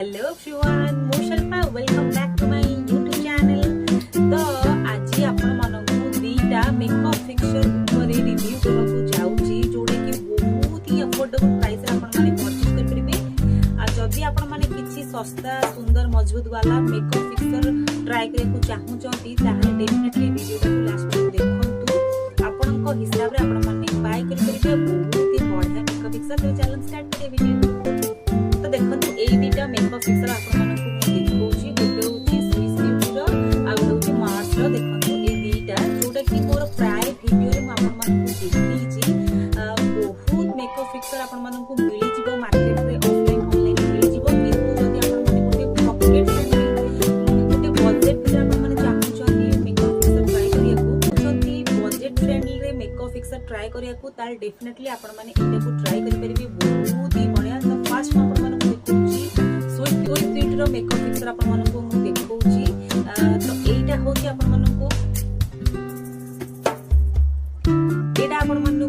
Hello everyone मो Shilpa welcome back to my YouTube channel. तो आज आपण मानकु दीटा मेकअप फिक्सर ऊपर रिव्यू करबा जाउची जोडे कि बहुत ही अफोर्डेबल प्राइस रे आपण माने परचेज कर परिबे। आ जदी आपण माने किछि सस्ता सुंदर मजबूत वाला मेकअप फिक्सर ट्राई करे को चाहू चंती ताहे डेफिनेटली वीडियो को लास्ट तक देखंतु। आपण को हिसाब रे आपण माने बाय कर परिबे बहुत ही बढ़िया मेकअप फिक्सर। तो चैलेंज स्टार्ट करे वीडियो। तो देखंतु एई दीटा मेकअप फिक्सर आपण मानकु मु देखौची गोटे होची स्विस ब्यूटी रो आ गोटे होची मार्स रो। देखंतु एई दीटा जोटा कि मोर प्राय वीडियो रे मु आपण मानकु देखीची बहुत मेकअप फिक्सर आपण मानकु मिली जिवो मार्केट रे ऑफलाइन ऑनलाइन मिली जिवो। किंतु जदी आपण माने गोटे पॉकेट फ्रेंडली गोटे बजट रे आपण माने चाहू छथि मेकअप फिक्सर ट्राई करिया को जदी बजट फ्रेंडली रे मेकअप फिक्सर ट्राई करिया को ताल डेफिनेटली आपण माने एटा को ट्राई करि परिबे बहुत ही बढ़िया। तो फर्स्ट आपण माने मेकअप फिक्सर आपण मानकु मु देखौची। तो एटा होची आपण मानकु एटा आपण मानकु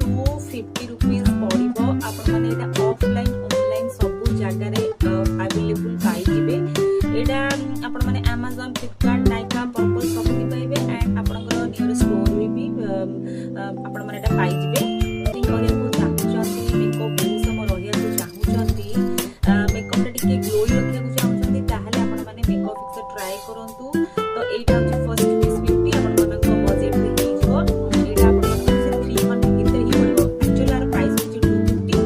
250 रुपीस पड़िबो। आपण माने एटा ऑफलाइन ऑनलाइन सब जगह रे अवेलेबल पाई जिवे। एटा आपण माने Amazon Flipkart Nykaa Purple सब भी पाइबे एंड आपनकर नियर स्टोर भी आपण माने एटा पाई जिवे। थिंक करे को चाहूचंती मेकअप बहुत समय रहिया को चाहूचंती मेकअप रे टिके ग्लोई रखिया को चाहूचंती ताहाले आपण माने मेकअप फिक्सर ट्राई करंतु। तो एटा होची फर्स्ट स्विस ब्यूटी आपण मानक बजट रे हिजो। एटा आपण मानक से 300 भीतर ही पड़ो। एक्चुअली आर प्राइस होची 250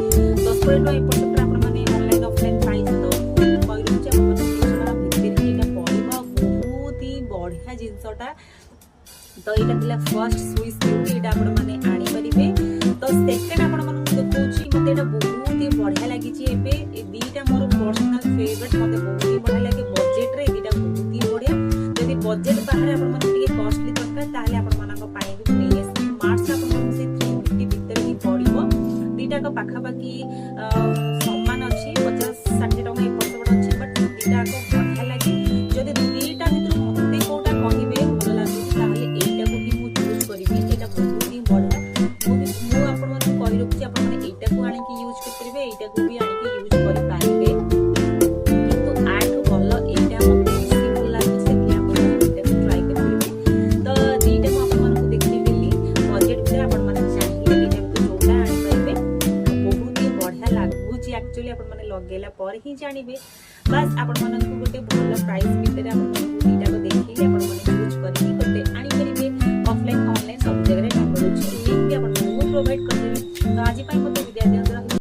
10 पॉइंट एपट आपण माने ऑनलाइन ऑफलाइन प्राइस तो कइरो छ आपण माने 300 भीतर ही एटा पड़िबो। बहुत ही बढ़िया जिंसटा। तो एटा थिला फर्स्ट स्विस ब्यूटी एटा आपण माने आनी परिबे। तो सेकंड आपण मानक देखौची मते एटा बहुत ही बढ़िया लागि छि। एबे ए दीटा मोर पर्सनल फेवरेट मते बहुत ही बढ़िया लागे। बजट रे दीटा बहुत ही बढ़िया। जदि बजट बाहर आपण माने टिके कॉस्टली दरकार ताले आपण मानक पाई भी नै एस मार्च आपण माने से 350 भीतर ही पड़िबो। दीटा को पाखा बाकी समान अछि 50 60 टका एपट सेपट अछि बट दीटा को बढ़िया लागे। जदि दीटा भीतर मते कोटा कहिबे भल लागे ताले एटा को ही मु चूज करबी। एटा बहुत ही बढ़िया। मु आपण माने कहि रखछि आपण माने एटा को आनि के यूज कर परिबे एटा को भी आनि के यूज करि पारिबे। किंतु आठो भल एटा मते बेसी भल लागे से कि आपण एटा को ट्राई कर परिबे। तो दीटा मु आपण मानकु देखि देली बजट रे आपण माने चाहिए दीटा को जोटा आनि पाइबे। बहुत ही बढ़िया लागुची एक्चुअली आपण माने लगेला पर ही जानिबे। बस आपण मानकु गोटे भल प्राइस भीतर आपण मानकु दीटा को देखिले आपण माने यूज करि गोटे आनि परिबे। ऑफलाइन ऑनलाइन सब जगह रे मिलुची लिंक भी आपण मानकु प्रोवाइड कर देबे। तो आज पई मते विद्यार्थी